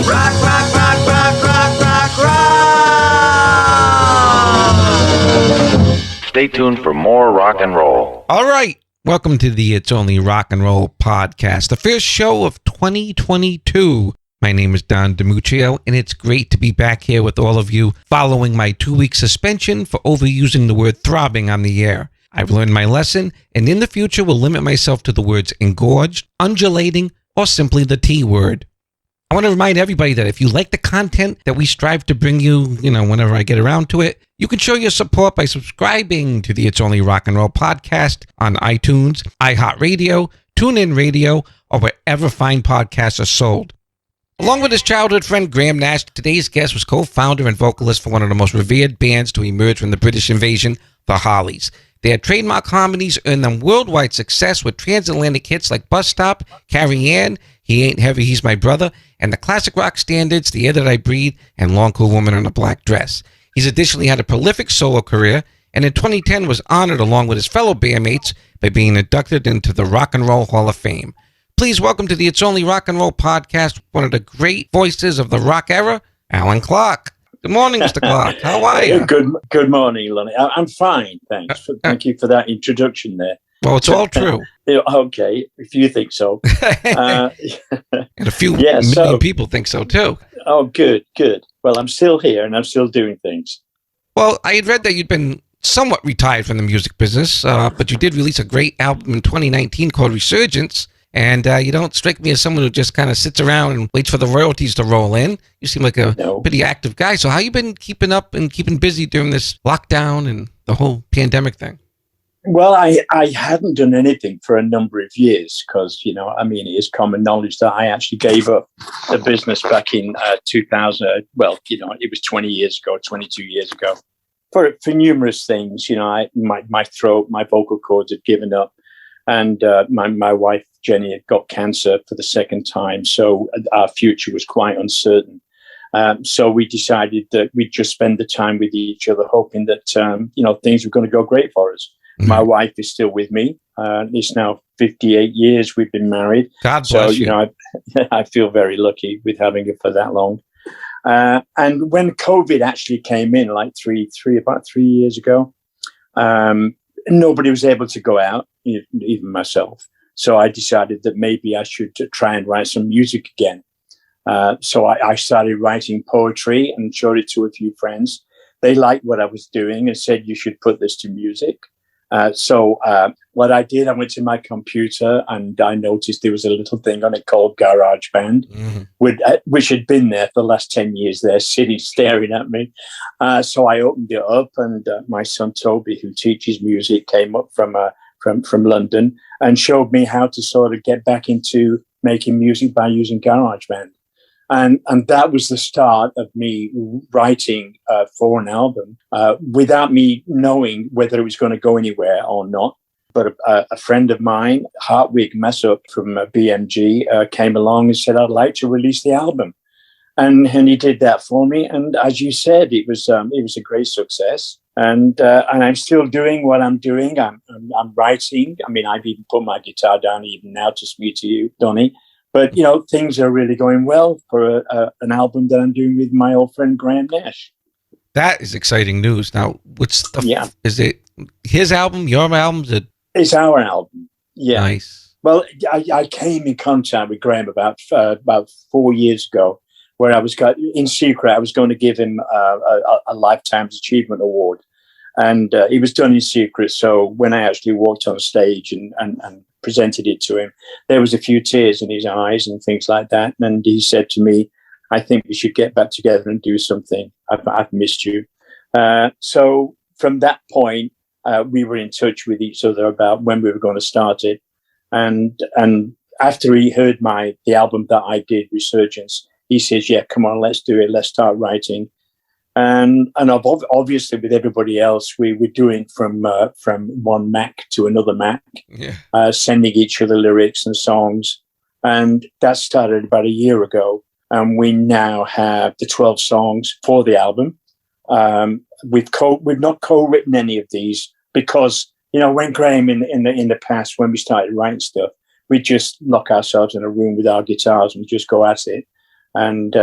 Rock, rock, rock, rock, rock, rock, rock! Stay tuned for more rock and roll. All right. Welcome to the It's Only Rock and Roll podcast, the first show of 2022. My name is Don 𝗙𝗵𝗃𝗃, and it's great to be back here with all of you following my 2-week suspension for overusing the word throbbing on the air. I've learned my lesson, and in the future will limit myself to the words engorged, undulating, or simply the T word. I want to remind everybody that if you like the content that we strive to bring you, whenever I get around to it, you can show your support by subscribing to the It's Only Rock and Roll podcast on iTunes, iHeartRadio, TuneIn Radio, or wherever fine podcasts are sold. Along with his childhood friend Graham Nash, today's guest was co-founder and vocalist for one of the most revered bands to emerge from the British invasion, the Hollies. Their trademark harmonies earned them worldwide success with transatlantic hits like Bus Stop, Carrie Ann, He Ain't Heavy, He's My Brother, and the classic rock standards, The Air That I Breathe, and Long Cool Woman in a Black Dress. He's additionally had a prolific solo career, and in 2010 was honored along with his fellow bandmates by being inducted into the Rock and Roll Hall of Fame. Please welcome to the It's Only Rock and Roll podcast, one of the great voices of the rock era, Allan Clarke. Good morning, Mr. Clarke. How are you? Good morning, Lonnie. I'm fine, thanks. Thank you for that introduction there. Well, it's all true. Okay, if you think so. And a few million people think so, too. Oh, good. Well, I'm still here, and I'm still doing things. Well, I had read that you'd been somewhat retired from the music business, but you did release a great album in 2019 called Resurgence. And you don't strike me as someone who just kind of sits around and waits for the royalties to roll in. You seem like a pretty active guy. So how you been keeping up and keeping busy during this lockdown and the whole pandemic thing? Well, I hadn't done anything for a number of years because, it is common knowledge that I actually gave up the business back in 2000. Well, it was 20 years ago, 22 years ago for numerous things. My throat, my vocal cords had given up. And my wife, Jenny, had got cancer for the second time. So our future was quite uncertain. So we decided that we'd just spend the time with each other, hoping that, things were going to go great for us. Mm-hmm. My wife is still with me. It's now 58 years we've been married. God bless you. I feel very lucky with having her for that long. And when COVID actually came in, like about 3 years ago, nobody was able to go out, even myself. So I decided that maybe I should try and write some music again. So I started writing poetry and showed it to a few friends. They liked what I was doing and said, you should put this to music. So what I did, I went to my computer and I noticed there was a little thing on it called GarageBand, which had been there for the last 10 years there, sitting, staring at me. So I opened it up and my son Toby, who teaches music, came up from London and showed me how to sort of get back into making music by using GarageBand. And that was the start of me writing for an album without me knowing whether it was going to go anywhere or not. But a friend of mine, 𝗙𝗲𝗃𝗃𝗃 from BMG, came along and said, I'd like to release the album. And he did that for me. And as you said, it was a great success. And I'm still doing what I'm doing. I'm writing. I mean, I've even put my guitar down even now to speak to you, Donnie. But, things are really going well for an album that I'm doing with my old friend Graham Nash. That is exciting news. Now, is it his album, your album? It's our album. Yeah. Nice. Well, I came in contact with Graham about 4 years ago, where in secret, I was going to give him a Lifetime Achievement Award. And it was done in secret. So when I actually walked on stage and presented it to him, there was a few tears in his eyes and things like that. And he said to me, I think we should get back together and do something. I've missed you. So from that point, we were in touch with each other about when we were going to start it. And after he heard the album that I did, Resurgence, he says, yeah, come on, let's do it. Let's start writing. And obviously with everybody else, we were doing from one Mac to another Mac, sending each other lyrics and songs. And that started about a year ago. And we now have the 12 songs for the album. We've not co-written any of these because, when Graham in the past, when we started writing stuff, we just lock ourselves in a room with our guitars and just go at it. And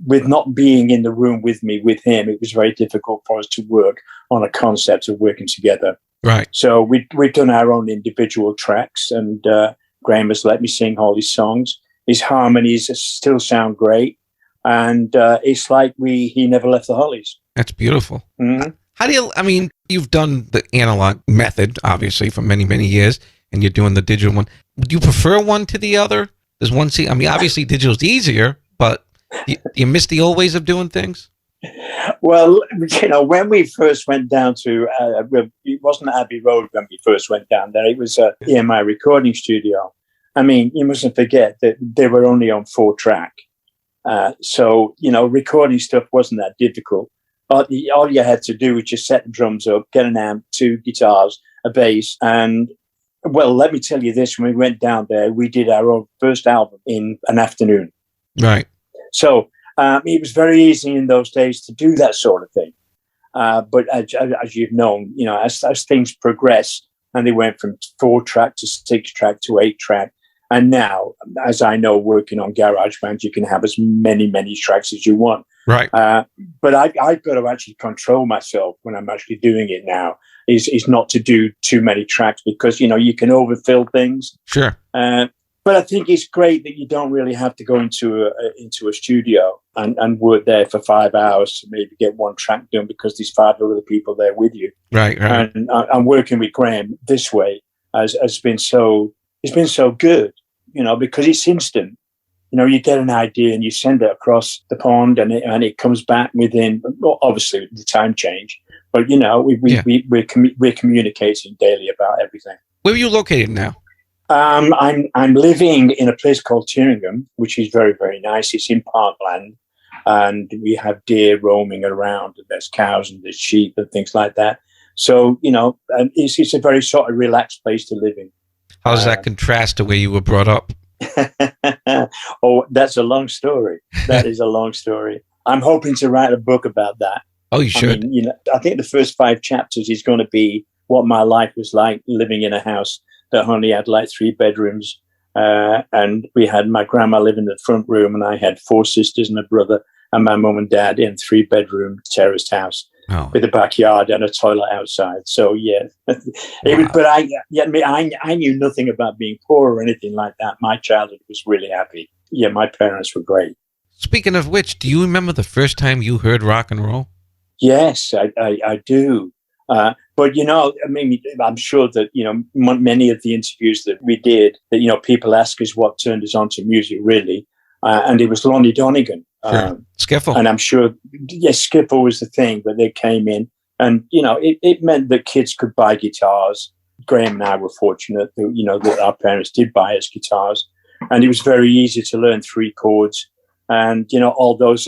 with not being in the room with me, with him, it was very difficult for us to work on a concept of working together. Right. So we've done our own individual tracks, and Graham has let me sing all his songs. His harmonies still sound great, and it's like he never left the Hollies. That's beautiful. Mm-hmm. How do you, I mean, you've done the analog method, obviously, for many, many years, and you're doing the digital one. Do you prefer one to the other? Does one see, I mean, obviously digital's easier, but do you miss the old ways of doing things? Well, when we first went down to, it wasn't Abbey Road when we first went down there. It was EMI recording studio. I mean, you mustn't forget that they were only on 4-track. So, recording stuff wasn't that difficult. All you had to do was just set the drums up, get an amp, 2 guitars, a bass. And, well, let me tell you this, when we went down there, we did our own first album in an afternoon. Right. So it was very easy in those days to do that sort of thing. But as you've known, as things progress, and they went from 4-track to 6-track to 8-track. And now, as I know, working on GarageBand, you can have as many tracks as you want. Right. But I've got to actually control myself when I'm actually doing it now, is not to do too many tracks, because, you can overfill things. Sure. But I think it's great that you don't really have to go into a studio and work there for 5 hours to maybe get one track done, because there's 5 other people there with you. Right. And I'm working with Graham this way has been so good, because it's instant. You get an idea and you send it across the pond, and it comes back within, well, obviously the time change, but we're communicating daily about everything. Where are you located now? I'm living in a place called 𝗙𝗎𝗃, which is very, very nice. It's in parkland, and we have deer roaming around, and there's cows and there's sheep and things like that. So, it's a very sort of relaxed place to live in. How does that contrast to where you were brought up? Oh, that's a long story. That is a long story. I'm hoping to write a book about that. Oh, you should. I think the first 5 chapters is going to be what my life was like living in a house that only had like 3 bedrooms. And we had my grandma living in the front room, and I had 4 sisters and a brother, and my mum and dad in a 3-bedroom terraced house with a backyard and a toilet outside. So yeah, but I knew nothing about being poor or anything like that. My childhood was really happy. Yeah, my parents were great. Speaking of which, do you remember the first time you heard rock and roll? Yes, I do. But, I'm sure that, many of the interviews that we did, that, people ask us what turned us on to music, really. And it was Lonnie Donegan. Sure. Skiffle. And I'm sure, yes, Skiffle was the thing, but they came in. And, it meant that kids could buy guitars. Graham and I were fortunate that, that our parents did buy us guitars. And it was very easy to learn 3 chords. And, all those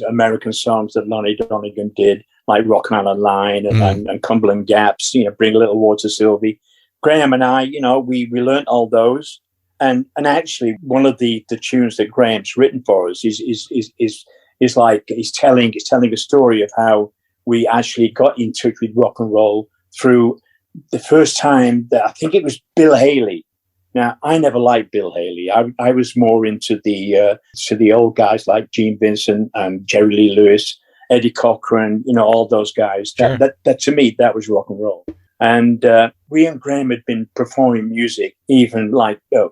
American songs that Lonnie Donegan did, like Rock Island Line and Cumberland Gaps, Bring a Little Water, Sylvie. Graham and I, we learned all those. And actually, one of the tunes that Graham's written for us is like he's telling a story of how we actually got in touch with rock and roll through the first time that I think it was Bill Haley. Now, I never liked Bill Haley. I was more into the old guys like Gene Vincent and Jerry Lee Lewis, Eddie Cochran, all those guys. Sure. That to me, that was rock and roll. And we and Graham had been performing music, even like we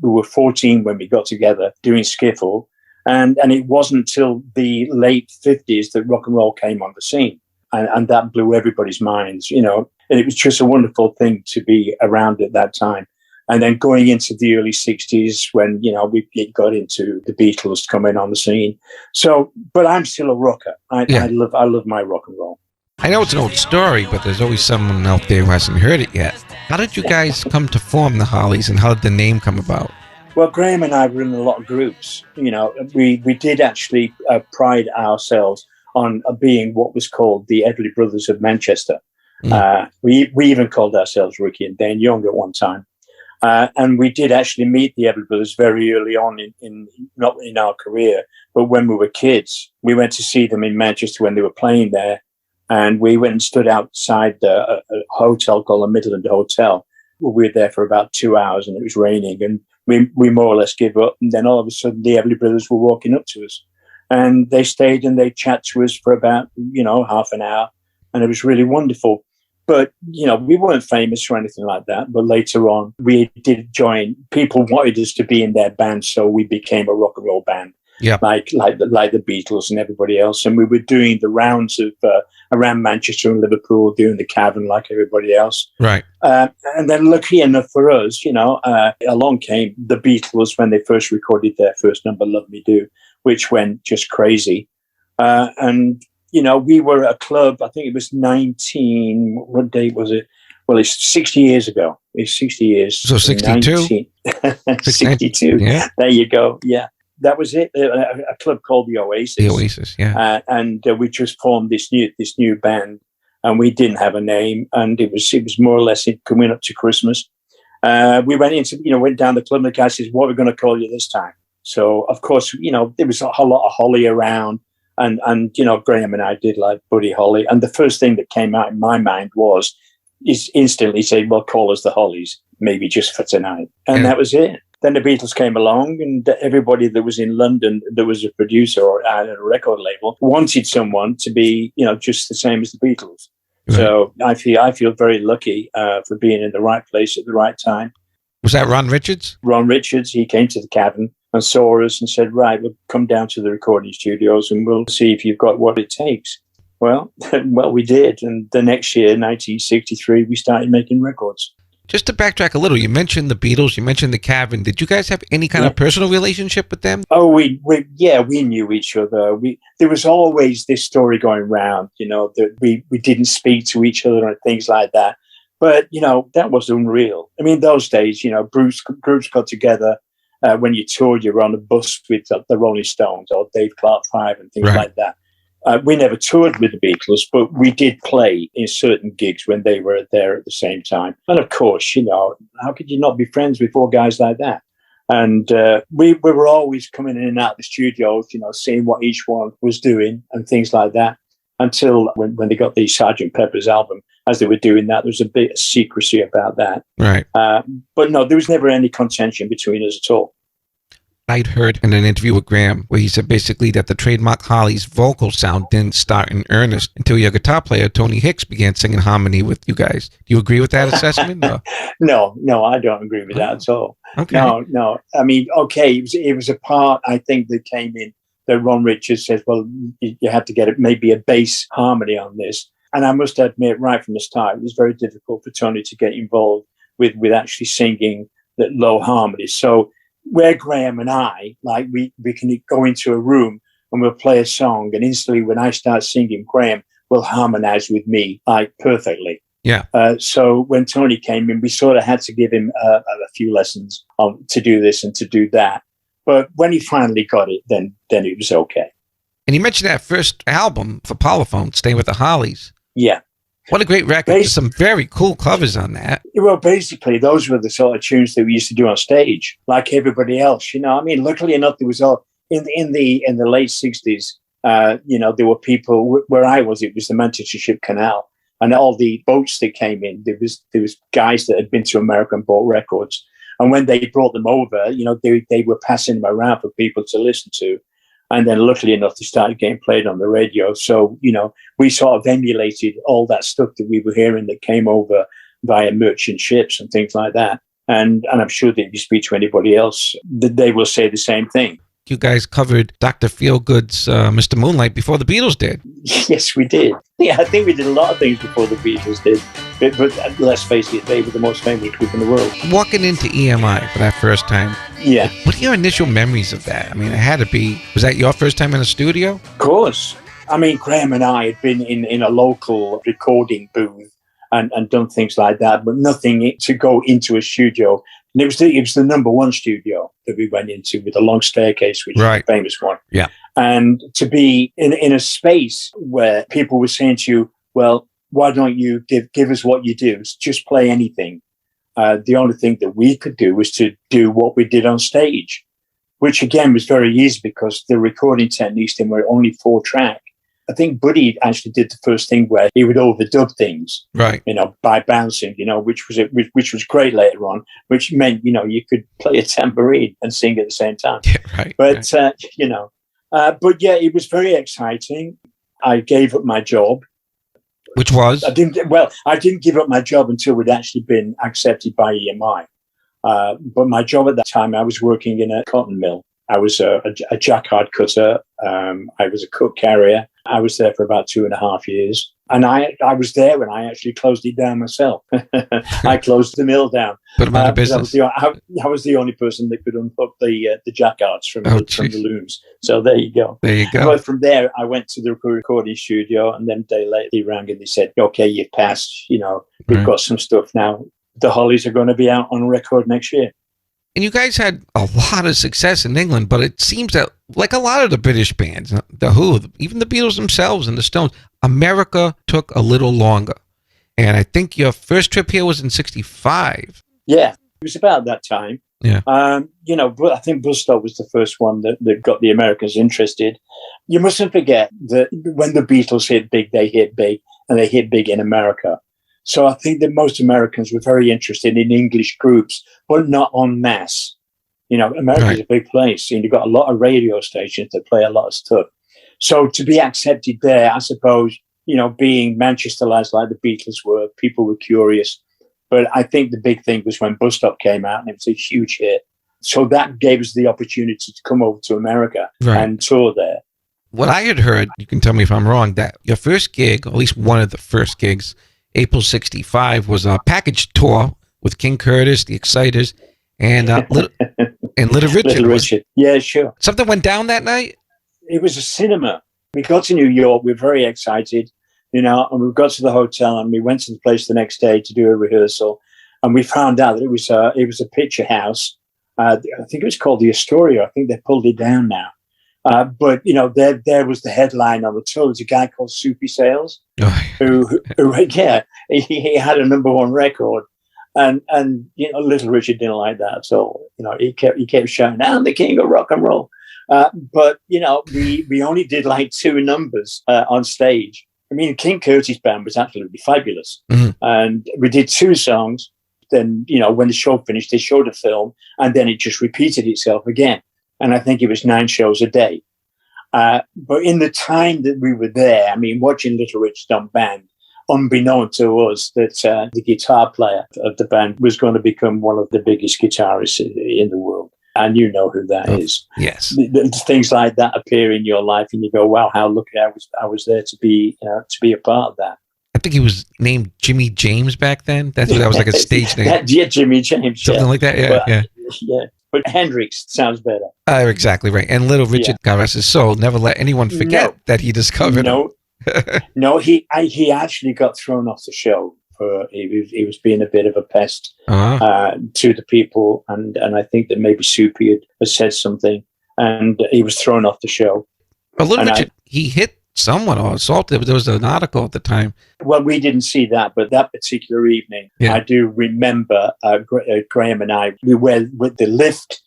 were 14 when we got together doing skiffle. And it wasn't until the late 50s that rock and roll came on the scene. And that blew everybody's minds, and it was just a wonderful thing to be around at that time. And then going into the early 60s when, we got into the Beatles coming on the scene. So, but I'm still a rocker. I love my rock and roll. I know it's an old story, but there's always someone out there who hasn't heard it yet. How did you guys come to form the Hollies, and how did the name come about? Well, Graham and I were in a lot of groups. We did actually pride ourselves on being what was called the Everly Brothers of Manchester. We even called ourselves Ricky and Dane Young at one time. And we did actually meet the Everly Brothers very early on in not in our career, but when we were kids. We went to see them in Manchester when they were playing there. And we went and stood outside a hotel called the Midland Hotel. We were there for about 2 hours, and it was raining. And we more or less gave up. And then all of a sudden, the Everly Brothers were walking up to us. And they stayed and they chat to us for about, half an hour. And it was really wonderful. But, we weren't famous or anything like that. But later on, we did join. People wanted us to be in their band, so we became a rock and roll band. Yeah, like the Beatles and everybody else. And we were doing the rounds of around Manchester and Liverpool, doing the Cavern like everybody else. Right. And then lucky enough for us, along came the Beatles when they first recorded their first number, Love Me Do, which went just crazy. And we were a club, I think it was what date was it? Well, it's 60 years ago. It's 60 years. So 62? 62. Yeah. There you go. Yeah. That was it. A club called the Oasis. The Oasis, yeah. And we just formed this new band, and we didn't have a name, and it was more or less coming up to Christmas. We went down the club, and the guy says, "What are we going to call you this time?" So of course, there was a lot of Holly around, and Graham and I did like Buddy Holly, and the first thing that came out in my mind is instantly say, "Well, call us the Hollies, maybe just for tonight," and that was it. Then the Beatles came along, and everybody that was in London that was a producer or at a record label wanted someone to be, just the same as the Beatles. Right. So I feel very lucky for being in the right place at the right time. Was that Ron Richards? Ron Richards. He came to the Cavern and saw us and said, "Right, we'll come down to the recording studios and we'll see if you've got what it takes." Well, we did. And the next year, 1963, we started making records. Just to backtrack a little, you mentioned the Beatles, you mentioned the Cavern. Did you guys have any kind of personal relationship with them? Oh, we knew each other. There was always this story going around, that we didn't speak to each other and things like that. But, that was unreal. I mean, those days, groups got together. When you toured, you were on a bus with the Rolling Stones or Dave Clark 5 and things like that. We never toured with the Beatles, but we did play in certain gigs when they were there at the same time. And of course, how could you not be friends with four guys like that? And we were always coming in and out of the studios, seeing what each one was doing and things like that. Until when they got the Sgt. Pepper's album, as they were doing that, there was a bit of secrecy about that. Right. But no, there was never any contention between us at all. I'd heard in an interview with Graham where he said basically that the trademark Hollies vocal sound didn't start in earnest until your guitar player, Tony Hicks, began singing harmony with you guys. Do you agree with that assessment? No, I don't agree with that at all. Okay. No. I mean, okay, it was a part, I think, that came in that Ron Richards says, well, you have to get maybe a bass harmony on this. And I must admit, right from the start, it was very difficult for Tony to get involved with actually singing the low harmonies. So where Graham and I, like we can go into a room and we'll play a song, and instantly when I start singing, Graham will harmonize with me like perfectly. Yeah. So when Tony came in, we sort of had to give him a few lessons to do this and to do that. But when he finally got it, then it was okay. And you mentioned that first album for Parlophone, Staying with the Hollies. Yeah. What a great record. There's some very cool covers on that. Well, basically, those were the sort of tunes that we used to do on stage, like everybody else. I mean, luckily enough, there was all in the late 60s. There were people where I was. It was the Manchester Ship Canal, and all the boats that came in. There was guys that had been to America and bought records, and when they brought them over, they were passing them around for people to listen to. And then luckily enough, they started getting played on the radio. So, we sort of emulated all that stuff that we were hearing that came over via merchant ships and things like that. And I'm sure that if you speak to anybody else, that they will say the same thing. You guys covered Dr. Feelgood's Mr. Moonlight before the Beatles did. Yes, we did. Yeah, I think we did a lot of things before the Beatles did. But let's face it, they were the most famous group in the world. Walking into EMI for that first time. Yeah. What are your initial memories of that? I mean, it had to be, was that your first time in a studio? Of course. I mean, Graham and I had been in a local recording booth and done things like that, but nothing to go into a studio. And it was the number one studio that we went into with a long staircase, which is the famous one. Yeah. And to be in a space where people were saying to you, well, why don't you give us what you do? Just play anything. The only thing that we could do was to do what we did on stage, which again was very easy because the recording techniques then were only 4-track. I think Buddy actually did the first thing where he would overdub things, Right. by bouncing, which was great later on, which meant, you could play a tambourine and sing at the same time. Yeah, right. But, but yeah, it was very exciting. I gave up my job. Which was? I didn't give up my job until we'd actually been accepted by EMI. But my job at that time, I was working in a cotton mill. I was a jacquard cutter. I was a cook carrier. I was there for about 2.5 years. And I was there when I actually closed it down myself. I closed the mill down. Put them out of business. I was the only person that could unhook the jacquards from the looms. So there you go. There you go. But from there, I went to the recording studio, and then a day later, they rang and they said, "Okay, you've passed. We've got some stuff now. The Hollies are going to be out on record next year." And you guys had a lot of success in England, but it seems that, like a lot of the British bands, the Who, even the Beatles themselves and the Stones, America took a little longer. And I think your first trip here was in '65. Yeah, it was about that time. Yeah. I think Buzzstop was the first one that got the Americans interested. You mustn't forget that when the Beatles hit big, they hit big, and they hit big in America. So I think that most Americans were very interested in English groups, but not en masse. America's a big place, and you've got a lot of radio stations that play a lot of stuff. So to be accepted there, I suppose, being Manchester lads like the Beatles were, people were curious. But I think the big thing was when Bus Stop came out, and it was a huge hit. So that gave us the opportunity to come over to America and tour there. What I had heard, you can tell me if I'm wrong, that your first gig, or at least one of the first gigs, April '65, was a package tour with King Curtis, the Exciters, and Little Richard. Little Richard. Yeah, sure. Something went down that night? It was a cinema. We got to New York. We were very excited, and we got to the hotel, and we went to the place the next day to do a rehearsal, and we found out that it was a picture house. I think it was called the Astoria. I think they pulled it down now. But there was the headline on the tour. There's a guy called 𝗀𝗙𝗆𝗆 Sales, who he had a #1 record, and Little Richard didn't like that at all. He kept shouting, "I'm the king of rock and roll." But we only did like 2 numbers on stage. I mean, King Curtis band was absolutely fabulous, and we did 2 songs. Then when the show finished, they showed a film, and then it just repeated itself again. And I think it was 9 shows a day. But in the time that we were there, I mean, watching Little Richard on band, unbeknown to us that the guitar player of the band was going to become one of the biggest guitarists in the world. And you know who that is. Yes. Things like that appear in your life, and you go, "Wow, how lucky I was there to be a part of that." I think he was named Jimmy James back then. That was like a stage name. Yeah, Jimmy James. Something like that. Yeah, yeah. But Hendrix sounds better. Exactly right. And Little Richard, God rest his soul, never let anyone forget that he discovered him. No, he actually got thrown off the show. He was being a bit of a pest to the people, and I think that maybe 𝗀𝗙𝗆𝗆 had said something, and he was thrown off the show. But Little Richard, he hit someone or assaulted. There was an article at the time. Well, we didn't see that, but that particular evening, I do remember Graham and I, we were with the lift.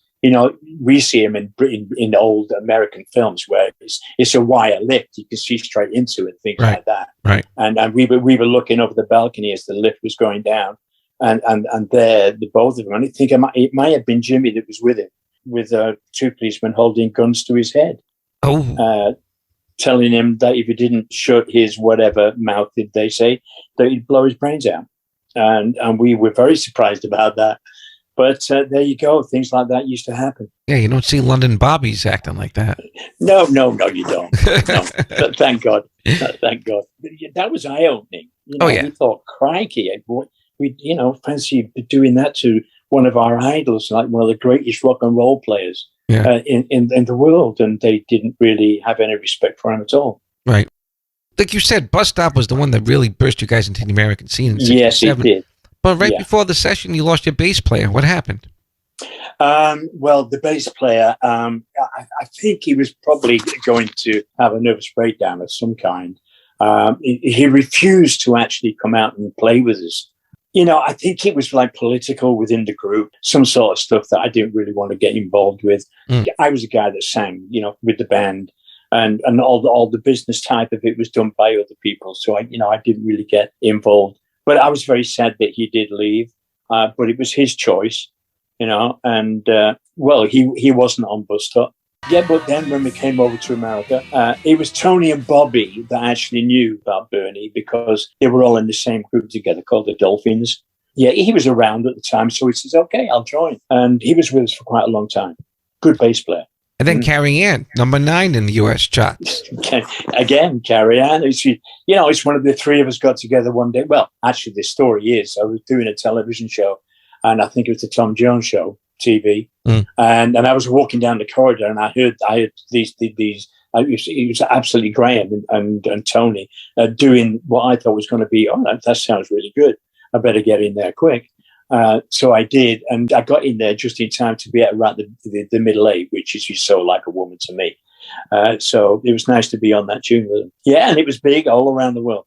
We see him in old American films where it's a wire lift. You can see straight into it, things like that. Right. And we were looking over the balcony as the lift was going down, and there, the both of them. And I think it might have been Jimmy that was with him, with 2 policemen holding guns to his head. Telling him that if he didn't shut his whatever mouth, did they say, that he'd blow his brains out. And we were very surprised about that. But there you go. Things like that used to happen. Yeah, you don't see London Bobbies acting like that. No, you don't. No. But thank God. Thank God. That was eye-opening. We thought, crikey, we fancy doing that to one of our idols, like one of the greatest rock and roll players. In the world, and they didn't really have any respect for him at all. Right. Like you said, Bus Stop was the one that really burst you guys into the American scene in '67. Yes, it did. But before the session, you lost your bass player. What happened? Well, the bass player, I think he was probably going to have a nervous breakdown of some kind. He refused to actually come out and play with us. I think it was like political within the group, some sort of stuff that I didn't really want to get involved with. I was a guy that sang, with the band. and all the business type of it was done by other people. So I didn't really get involved. But I was very sad that he did leave. But it was his choice, and he wasn't on Bus Stop. Yeah, but then when we came over to America, it was Tony and Bobby that actually knew about Bernie because they were all in the same group together called the Dolphins. Yeah, he was around at the time, so he says, "Okay, I'll join." And he was with us for quite a long time. Good bass player. And then Carrie Ann, number 9 in the U.S. charts. Again, Carrie Ann. It's one of the three of us got together one day. Well, actually, the story is I was doing a television show, and I think it was the Tom Jones Show, TV. And I was walking down the corridor, and I heard these. It was absolutely Graham and Tony doing what I thought was going to be. Oh, that sounds really good. I better get in there quick. So I did, and I got in there just in time to be at around the middle eight, which is so like a woman to me. So it was nice to be on that tune with them. Yeah, and it was big all around the world.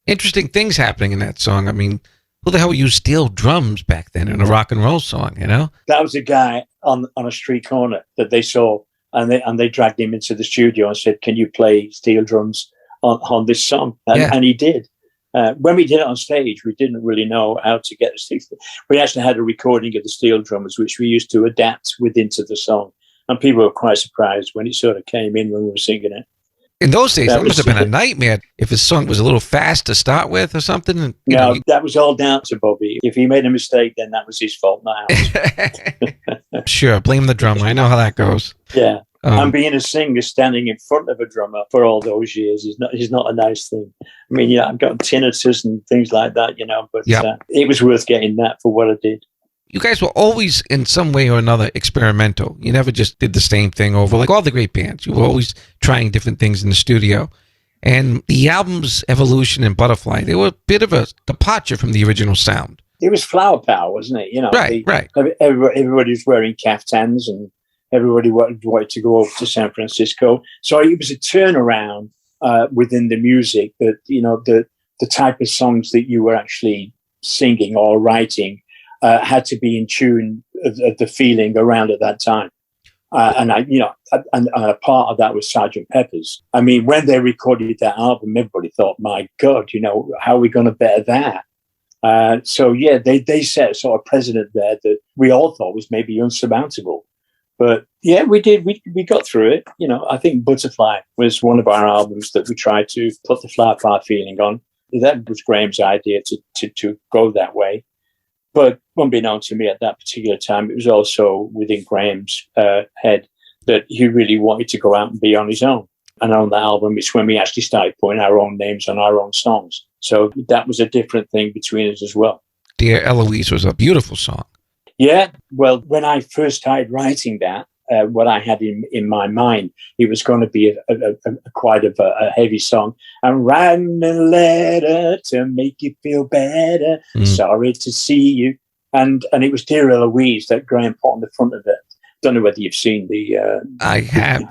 Interesting things happening in that song. I mean, who the hell used steel drums back then in a rock and roll song, That was a guy on a street corner that they saw, and they dragged him into the studio and said, "Can you play steel drums on this song?" And he did. When we did it on stage, we didn't really know how to get the steel. We actually had a recording of the steel drums, which we used to adapt into the song. And people were quite surprised when it sort of came in when we were singing it. In those days, that must have been a nightmare if his song was a little fast to start with or something. That was all down to Bobby. If he made a mistake, then that was his fault, not ours. Sure, blame the drummer. I know how that goes. Yeah. And being a singer standing in front of a drummer for all those years is not a nice thing. I mean, I've got tinnitus and things like that, but it was worth getting that for what I did. You guys were always, in some way or another, experimental. You never just did the same thing over. Like all the great bands, you were always trying different things in the studio. And the album's evolution and Butterfly, they were a bit of a departure from the original sound. It was flower power, wasn't it? Right. Everybody was wearing caftans and everybody wanted to go over to San Francisco. So it was a turnaround within the music that, the type of songs that you were actually singing or writing had to be in tune of the feeling around at that time. And a part of that was Sgt. Pepper's. I mean, when they recorded that album, everybody thought, my God, how are we going to better that? They set a sort of precedent there that we all thought was maybe unsurmountable. But yeah, we did. We got through it. I think Butterfly was one of our albums that we tried to put the flower power feeling on. That was Graham's idea to go that way. But unbeknown to me at that particular time, it was also within Graham's head that he really wanted to go out and be on his own. And on the album, it's when we actually started putting our own names on our own songs. So that was a different thing between us as well. Dear Eloise was a beautiful song. Yeah, well, when I first started writing that, what I had in my mind, it was going to be quite a heavy song. I'm writing a letter to make you feel better. Sorry to see you. And it was Dear Eloise that Graham put on the front of it. Don't know whether you've seen I have.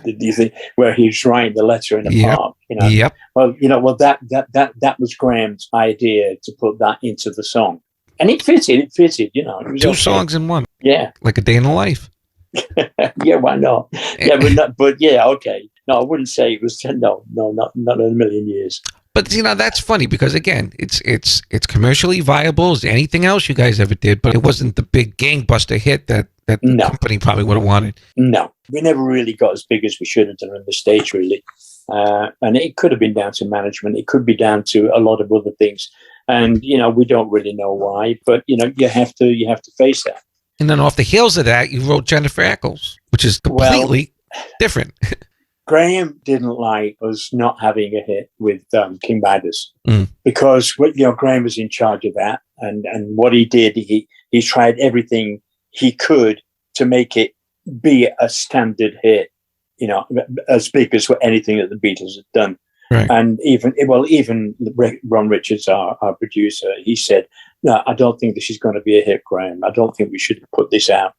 Where he's writing the letter in the park. Yep. Well, that was Graham's idea to put that into the song. And it fitted, It was 2 songs in one. Yeah. Like a day in the life. Yeah, why not? Yeah, but yeah, okay. No, I wouldn't say it was, not in a million years. But, that's funny because, again, it's commercially viable as anything else you guys ever did, but it wasn't the big gangbuster hit that the company probably would have wanted. No, we never really got as big as we should have done on the stage, really. And it could have been down to management. It could be down to a lot of other things. And, we don't really know why, but, you have to face that. And then off the heels of that, you wrote Jennifer Eccles, which is completely different. Graham didn't like us not having a hit with 𝗙𝗪𝗧𝗃 because Graham was in charge of that, and what he did, he tried everything he could to make it be a standard hit, as big as anything that the Beatles had done. Right. And even Ron Richards, our producer, he said, "No, I don't think this is going to be a hit, Graham. I don't think we should put this out."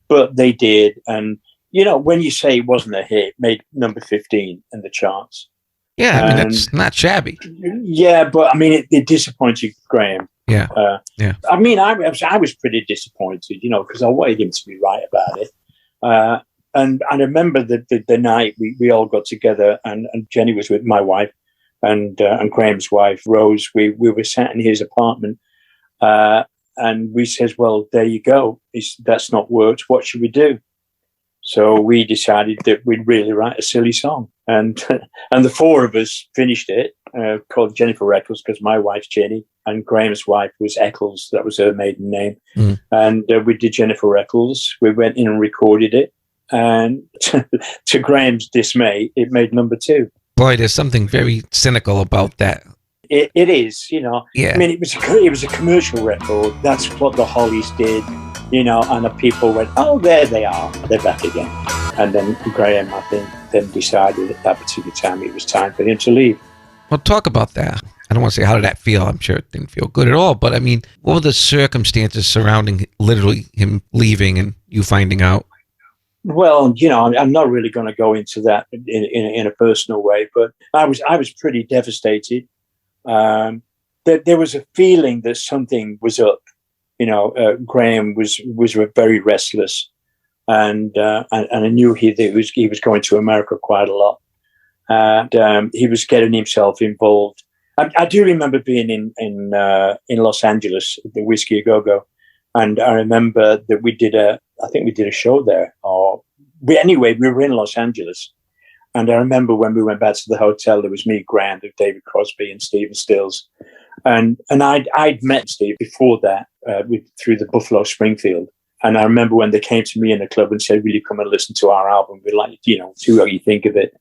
But they did, and when you say it wasn't a hit, it made number 15 in the charts. Yeah, I mean, that's not shabby. Yeah, but I mean, it disappointed Graham. Yeah, I mean, I was pretty disappointed, because I wanted him to be right about it. And I remember the night we all got together, and Jenny was with my wife and Graham's wife, Rose. We were sat in his apartment, and we says, well, there you go. That's not worked. What should we do? So we decided that we'd really write a silly song. And the four of us finished it, called Jennifer Eccles, because my wife's Jenny, and Graham's wife was Eccles. That was her maiden name. Mm. And we did Jennifer Eccles. We went in and recorded it. And to Graham's dismay, it made number 2. Boy, there's something very cynical about that. It is, you know. Yeah. I mean, it was a commercial record. That's what the Hollies did, you know, and the people went, oh, there they are. They're back again. And then Graham, I think, then decided at that particular time it was time for him to leave. Well, talk about that. I don't want to say how did that feel. I'm sure it didn't feel good at all. But I mean, what were the circumstances surrounding literally him leaving and you finding out? Well, you know, I'm not really going to go into that in a personal way, but I was pretty devastated. There was a feeling that something was up. You know, Graham was very restless, and I knew he was going to America quite a lot, and he was getting himself involved. I do remember being in Los Angeles at the 𝗀𝗏𝗃𝗀𝗃 𝗀𝗏𝗃, and I remember that we did a show there, we were in Los Angeles. And I remember when we went back to the hotel, there was me, Graham, David Crosby, and Stephen Stills. And I'd met Steve before that through the Buffalo Springfield. And I remember when they came to me in the club and said, will you come and listen to our album? We'd like, you know, see what you think of it.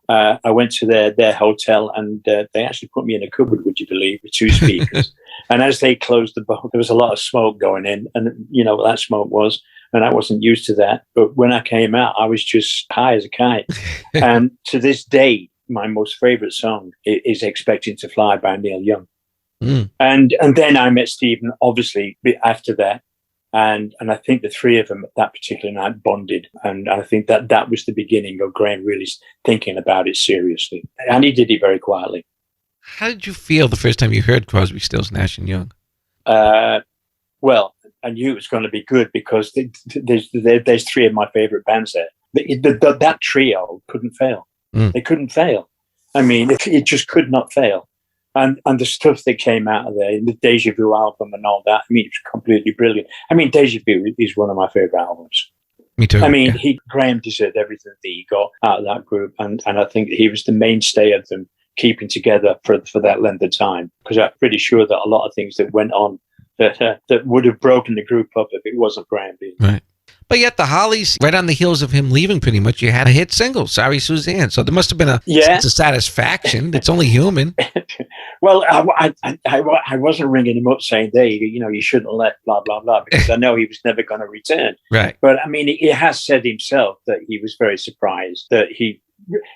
I went to their hotel, and they actually put me in a cupboard, would you believe, with 2 speakers. And as they closed the book, there was a lot of smoke going in. And you know what that smoke was. And I wasn't used to that. But when I came out, I was just high as a kite. And to this day, my most favorite song is Expecting to Fly by Neil Young. Mm. And then I met Stephen, obviously, after that. And I think the three of them at that particular night bonded. And I think that was the beginning of Graham really thinking about it seriously. And he did it very quietly. How did you feel the first time you heard Crosby, Stills, Nash and Young? Well, I knew it was going to be good because there's 3 of my favorite bands there. That trio couldn't fail. Mm. They couldn't fail. I mean, it just could not fail. And the stuff that came out of there, the Deja Vu album and all that, I mean, it was completely brilliant. I mean, Deja Vu is one of my favorite albums. Me too. I mean, Graham deserved everything that he got out of that group. And I think he was the mainstay of them keeping together for that length of time. Because I'm pretty sure that a lot of things that went on that would have broken the group up if it wasn't Graham being. Right. But yet the Hollies, right on the heels of him leaving pretty much, you had a hit single, Sorry Suzanne. So there must have been a sense of satisfaction. It's only human. Well, I wasn't ringing him up saying, there, you know, you shouldn't let blah, blah, blah, because I know he was never going to return. Right. But I mean, he has said himself that he was very surprised that he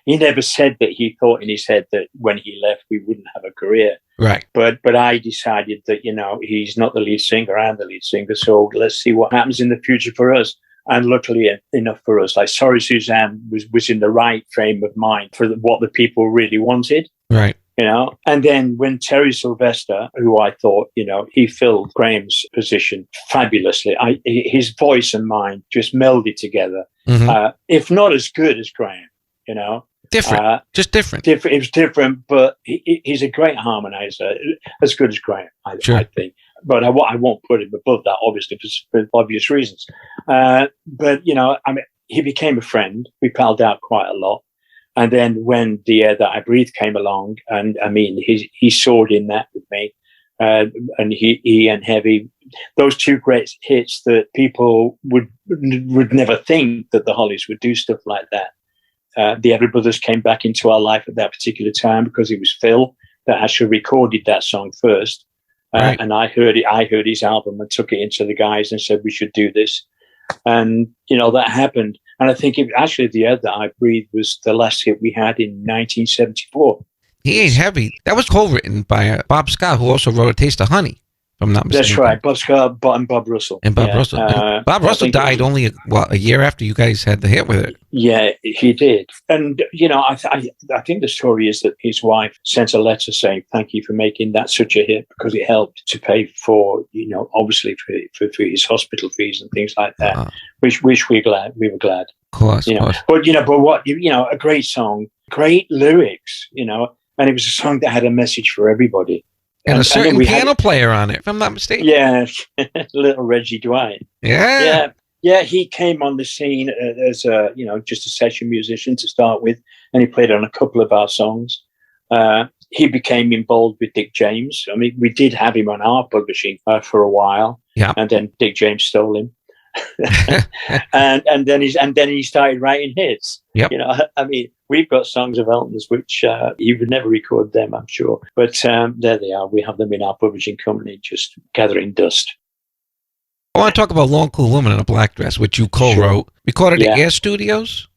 never said that he thought in his head that when he left, we wouldn't have a career. Right. But I decided that, you know, he's not the lead singer, I'm the lead singer. So let's see what happens in the future for us. And luckily enough for us, like Sorry Suzanne was in the right frame of mind for what the people really wanted. Right. You know, and then when Terry Sylvester, who I thought, you know, he filled Graham's position fabulously. His voice and mine just melded together. Mm-hmm. If not as good as Graham, you know. Different, just different. It was different, but he's a great harmonizer, as good as Graham, I think. But I won't put him above that, obviously, for obvious reasons. But, you know, I mean, he became a friend. We palled out quite a lot. And then when the Air That I Breathe came along, and I mean, he soared in that with me, and he and Heavy, those 2 great hits that people would never think that the Hollies would do stuff like that. The Everly Brothers came back into our life at that particular time because it was Phil that actually recorded that song first. Right. And I heard his album and took it into the guys and said, we should do this. And, you know, that happened. And I think actually the Air That I Breathe was the last hit we had in 1974. He Ain't Heavy. That was co-written by Bob Scott, who also wrote A Taste of Honey, if I'm not mistaken. That's right. Bob Russell. And Bob Russell. And Bob Russell died only a year after you guys had the hit with it. Yeah, he did. And, I think the story is that his wife sent a letter saying, thank you for making that such a hit, because it helped to pay for, obviously for his hospital fees and things like that, which we were glad. Of course, of course. But what, a great song, great lyrics, and it was a song that had a message for everybody. And a certain piano player on it, if I'm not mistaken. Yeah, little Reggie Dwight. Yeah, he came on the scene as just a session musician to start with, and he played on a couple of our songs. He became involved with Dick James. I mean, we did have him on our publishing for a while, and then Dick James stole him. and then he started writing hits. Yep. I mean, we've got songs of Elton's which he would never record them, I'm sure, but there they are. We have them in our publishing company, just gathering dust. I want to talk about "Long Cool Woman in a Black Dress," which you co-wrote. Recorded at Air Studios.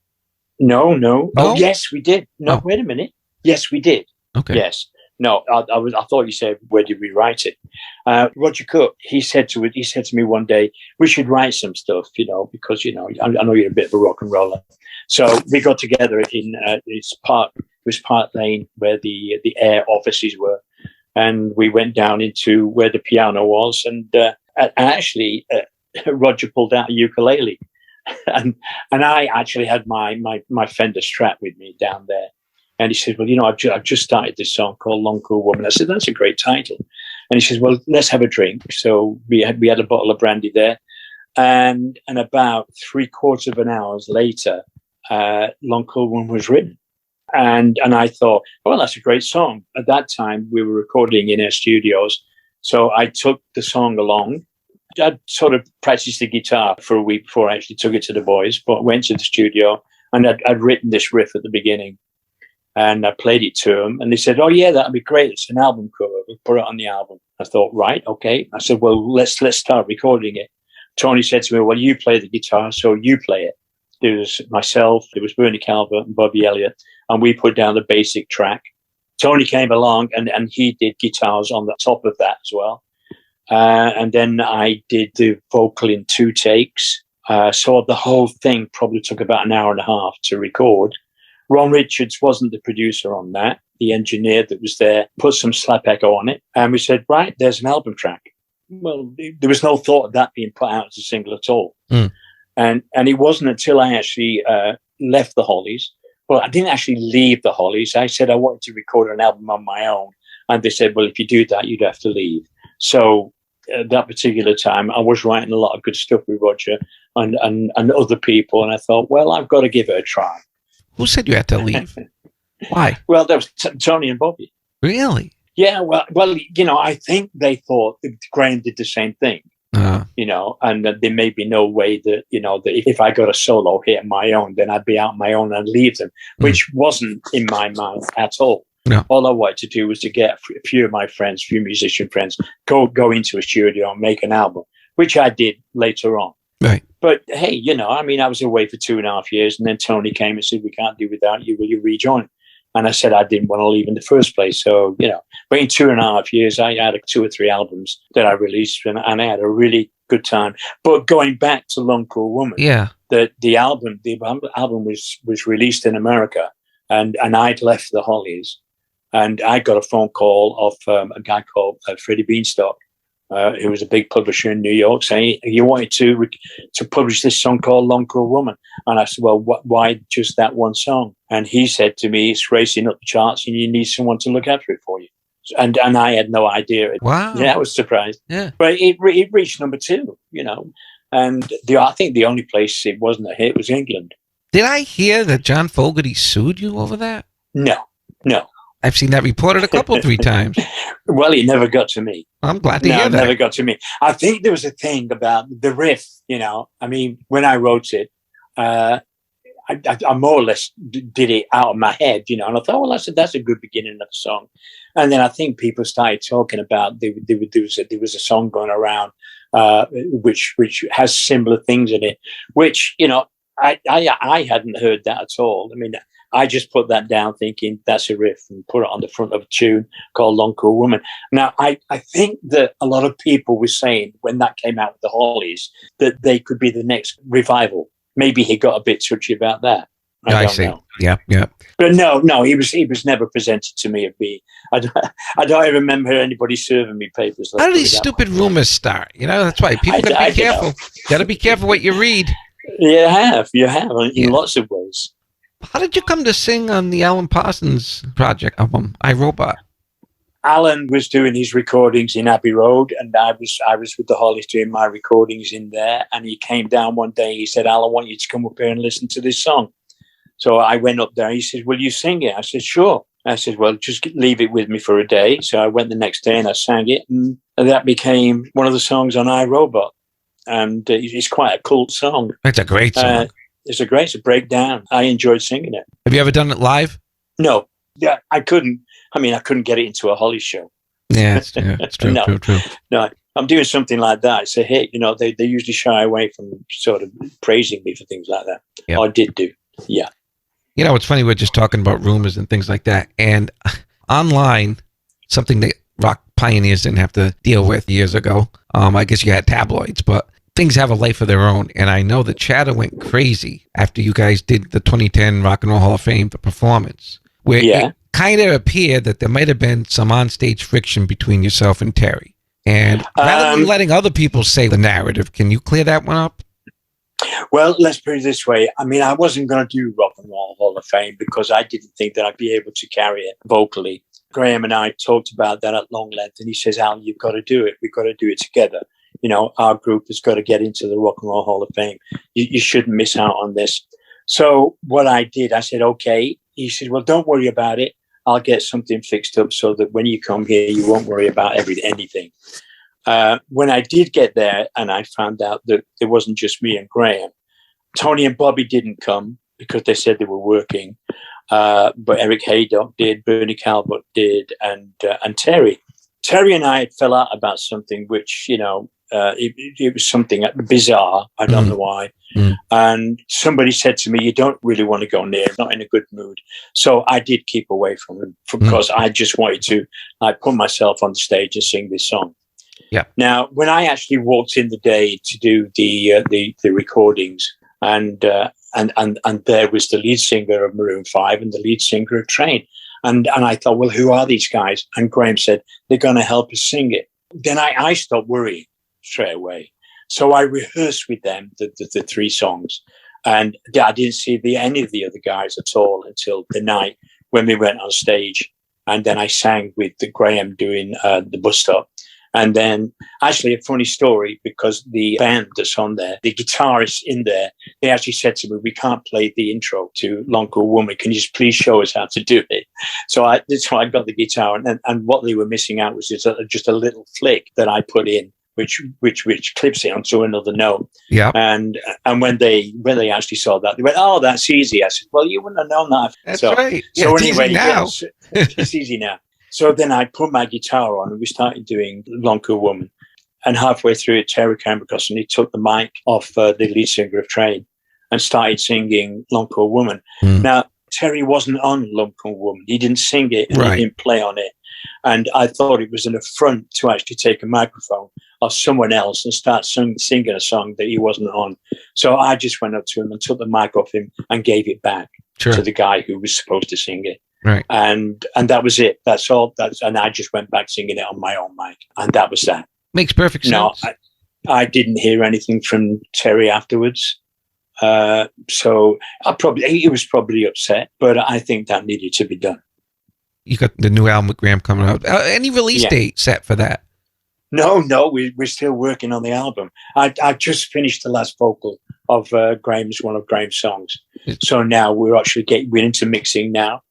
No. Oh, yes, we did. No, wait a minute. Yes, we did. Okay. Yes. No, I thought you said, where did we write it? Roger Cook, he said to me one day, we should write some stuff, because, I know you're a bit of a rock and roller. So we got together in, it was Park Lane where the Air offices were. And we went down into where the piano was. And actually, Roger pulled out a ukulele. and I actually had my Fender Strat with me down there. And he said, well, I've just started this song called Long Cool Woman. I said, that's a great title. And he says, well, let's have a drink. So we had a bottle of brandy there. And about 3/4 of an hour later, Long Cool Woman was written. And I thought, well, that's a great song. At that time, we were recording in our studios. So I took the song along. I'd sort of practiced the guitar for a week before I actually took it to the boys, but went to the studio and I'd written this riff at the beginning. And I played it to them, and they said, "Oh yeah, that'd be great. It's an album cover. We'll put it on the album." I thought, right, okay. I said, "Well, let's start recording it." Tony said to me, "Well, you play the guitar, so you play it." There was myself, there was 𝗀𝗃𝗃𝗵𝘃 and Bobby Elliott, and we put down the basic track. Tony came along, and he did guitars on the top of that as well. And then I did the vocal in 2 takes. So the whole thing probably took about an hour and a half to record. Ron Richards wasn't the producer on that. The engineer that was there put some slap echo on it. And we said, right, there's an album track. Well, there was no thought of that being put out as a single at all. And it wasn't until I actually left the Hollies. Well, I didn't actually leave the Hollies. I said I wanted to record an album on my own. And they said, well, if you do that, you'd have to leave. So at that particular time, I was writing a lot of good stuff with Roger and other people. And I thought, well, I've got to give it a try. Who said you had to leave? Why? Well, that was Tony and Bobby. Really? Yeah. Well, I think they thought that Graham did the same thing. And that there may be no way that that if I got a solo hit on my own, then I'd be out on my own and leave them, which wasn't in my mind at all. No. All I wanted to do was to get a few of my friends, few musician friends, go into a studio and make an album, which I did later on. Right. But hey, I was away for 2.5 years, and then Tony came and said, "We can't do without you. Will you rejoin?" And I said I didn't want to leave in the first place. So, but in 2.5 years, I had 2 or 3 albums that I released, and I had a really good time. But going back to Long Cool Woman, the album was released in America, and I'd left the Hollies, and I got a phone call of a guy called Freddie Beanstalk, who was a big publisher in New York, saying, "You wanted to publish this song called Long Cool Woman." And I said, "Well, why just that one song?" And he said to me, "It's racing up the charts and you need someone to look after it for you." And I had no idea. Wow. Yeah, I was surprised. Yeah. But it reached number 2, and I think the only place it wasn't a hit was England. Did I hear that John Fogerty sued you over that? No. I've seen that reported a couple, 3 times. Well, it never got to me. I'm glad to hear that. It never got to me. I think there was a thing about the riff, I mean, when I wrote it, I more or less did it out of my head, and I thought, well, that's a good beginning of a song. And then I think people started talking about there was a song going around which has similar things in it, which, I hadn't heard that at all. I mean, I just put that down thinking that's a riff and put it on the front of a tune called 𝗏𝗀𝗧𝗏. Now, I think that a lot of people were saying when that came out with the Hollies that they could be the next revival. Maybe he got a bit touchy about that. I don't know. Yeah. But no, he was never presented to me as being. I don't even remember anybody serving me papers. How do these stupid rumors start? That's why people got to be careful. Got to be careful what you read. You have in lots of ways. How did you come to sing on the Alan Parsons project album, iRobot? Alan was doing his recordings in Abbey Road, and I was with the Hollies doing my recordings in there. And he came down one day. He said, "Alan, I want you to come up here and listen to this song." So I went up there. He said, "Will you sing it?" I said, "Sure." I said, "Well, just leave it with me for a day." So I went the next day and I sang it, and that became one of the songs on iRobot. And it's quite a cool song. It's a great song. It's a breakdown. I enjoyed singing it. Have you ever done it live? No. Yeah, I couldn't. I mean, I couldn't get it into a Hollies show. Yeah, it's true, true. No, I'm doing something like that. It's a hit. They usually shy away from sort of praising me for things like that. Yep. I did do. Yeah. It's funny. We're just talking about rumors and things like that. And online, something that rock pioneers didn't have to deal with years ago. I guess you had tabloids, but things have a life of their own. And I know that chatter went crazy after you guys did the 2010 Rock and Roll Hall of Fame, the performance, where it kind of appeared that there might have been some onstage friction between yourself and Terry. And rather than letting other people say the narrative, can you clear that one up? Well, let's put it this way. I mean, I wasn't going to do Rock and Roll Hall of Fame because I didn't think that I'd be able to carry it vocally. Graham and I talked about that at long length, and he says, "Al, you've got to do it. We've got to do it together. Our group has got to get into the Rock and Roll Hall of Fame. You shouldn't miss out on this." So what I did, I said, "Okay." He said, "Well, don't worry about it. I'll get something fixed up so that when you come here, you won't worry about anything." When I did get there and I found out that it wasn't just me and Graham, Tony and Bobby didn't come because they said they were working. But 𝗏𝗃𝗍𝗆 did, 𝗵𝘃𝗍𝗆 did, and Terry. Terry and I fell out about something which, it was something bizarre. I don't know why. And somebody said to me, "You don't really want to go near him, not in a good mood." So I did keep away from him because I just wanted to put myself on the stage and sing this song. Yeah. Now, when I actually walked in the day to do the recordings, and there was the lead singer of Maroon 5 and the lead singer of Train. And I thought, well, who are these guys? And Graham said, "They're going to help us sing it." Then I stopped worrying straight away. So I rehearsed with them the three songs. And I didn't see any of the other guys at all until the night when we went on stage. And then I sang with Graham doing the bus stop. And then, actually, a funny story, because the band that's on there, the guitarist in there, they actually said to me, "We can't play the intro to 𝗏𝗀𝗧𝗏. Can you just please show us how to do it?" So I got the guitar, and what they were missing out was just a little flick that I put in, which clips it onto another note. Yeah. And when they actually saw that, they went, "Oh, that's easy." I said, "Well, you wouldn't have known that." That's right. Yeah, So it's anyway, easy now. yes, it's easy now. So then I put my guitar on and we started doing 𝗏𝗀𝗧𝗏. And halfway through it, Terry came across and he took the mic off the lead singer of Train and started singing 𝗏𝗀𝗧𝗏. Now, Terry wasn't on 𝗏𝗀𝗧𝗏. He didn't sing it and he didn't play on it. And I thought it was an affront to actually take a microphone of someone else and start singing a song that he wasn't on. So I just went up to him and took the mic off him and gave it back to the guy who was supposed to sing it. Right. And that was it. That's all. And I just went back singing it on my own mic. And that was that. Makes perfect sense. No, I didn't hear anything from Terry afterwards. So he was probably upset, but I think that needed to be done. You got the new album with Graham coming out. Any release date set for that? No, we're still working on the album. I just finished the last vocal of one of Graham's songs. So now we're into mixing now.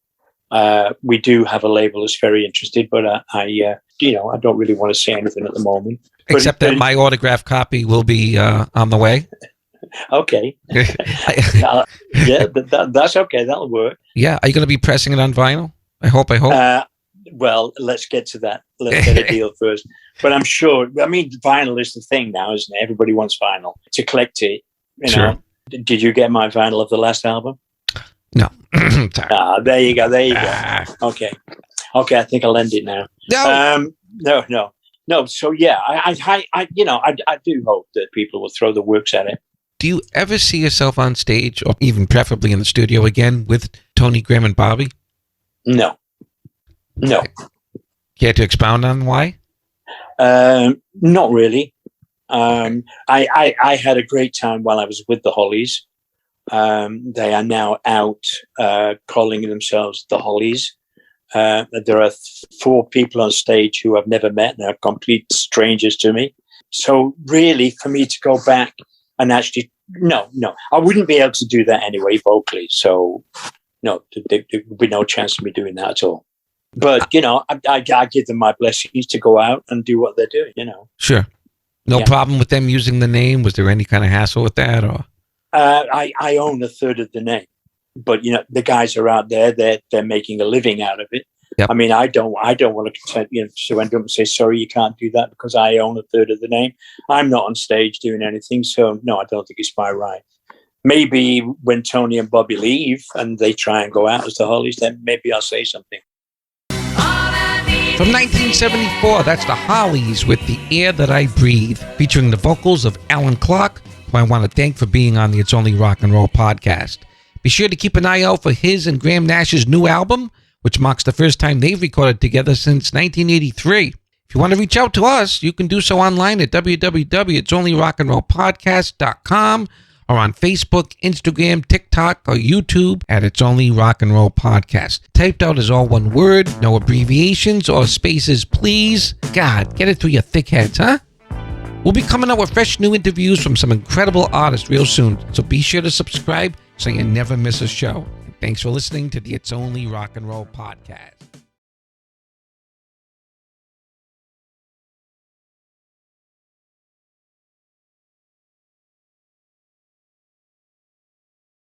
We do have a label that's very interested, but I don't really want to say anything at the moment. Except that my autographed copy will be on the way. Okay. That's okay. That'll work. Yeah. Are you going to be pressing it on vinyl? I hope. Well, let's get to that. Let's get a deal first. But I'm sure, vinyl is the thing now, isn't it? Everybody wants vinyl to collect it, you know. Did you get my vinyl of the last album? No. Sorry. There you go. Okay. I think I'll end it now. No. So yeah, I do hope that people will throw the works at it. Do you ever see yourself on stage, or even preferably in the studio again, with Tony, Graham, and Bobby? No. Care to expound on why? Not really. I had a great time while I was with the Hollies. They are now out calling themselves the Hollies. There are 4 people on stage who I've never met and are complete strangers to me. So really, for me to go back and actually, no, I wouldn't be able to do that anyway vocally. So no, there would be no chance of me doing that at all. But, I give them my blessings to go out and do what they're doing, Sure. No problem with them using the name? Was there any kind of hassle with that? Or I own a third of the name. But, the guys are out there, they're making a living out of it. Yep. I mean, I don't want to surrender and say, sorry, you can't do that because I own a third of the name. I'm not on stage doing anything. So, no, I don't think it's my right. Maybe when Tony and Bobby leave and they try and go out as the Hollies, then maybe I'll say something. From 1974, that's the Hollies with The Air That I Breathe, featuring the vocals of Allan Clarke, who I want to thank for being on the It's Only Rock and Roll podcast. Be sure to keep an eye out for his and Graham Nash's new album, which marks the first time they've recorded together since 1983. If you want to reach out to us, you can do so online at www.itsonlyrockandrollpodcast.com or on Facebook, Instagram, TikTok, or YouTube at It's Only Rock and Roll Podcast. Typed out as all one word, no abbreviations or spaces, please. God, get it through your thick heads, huh? We'll be coming out with fresh new interviews from some incredible artists real soon, so be sure to subscribe so you never miss a show. Thanks for listening to the It's Only Rock and Roll Podcast.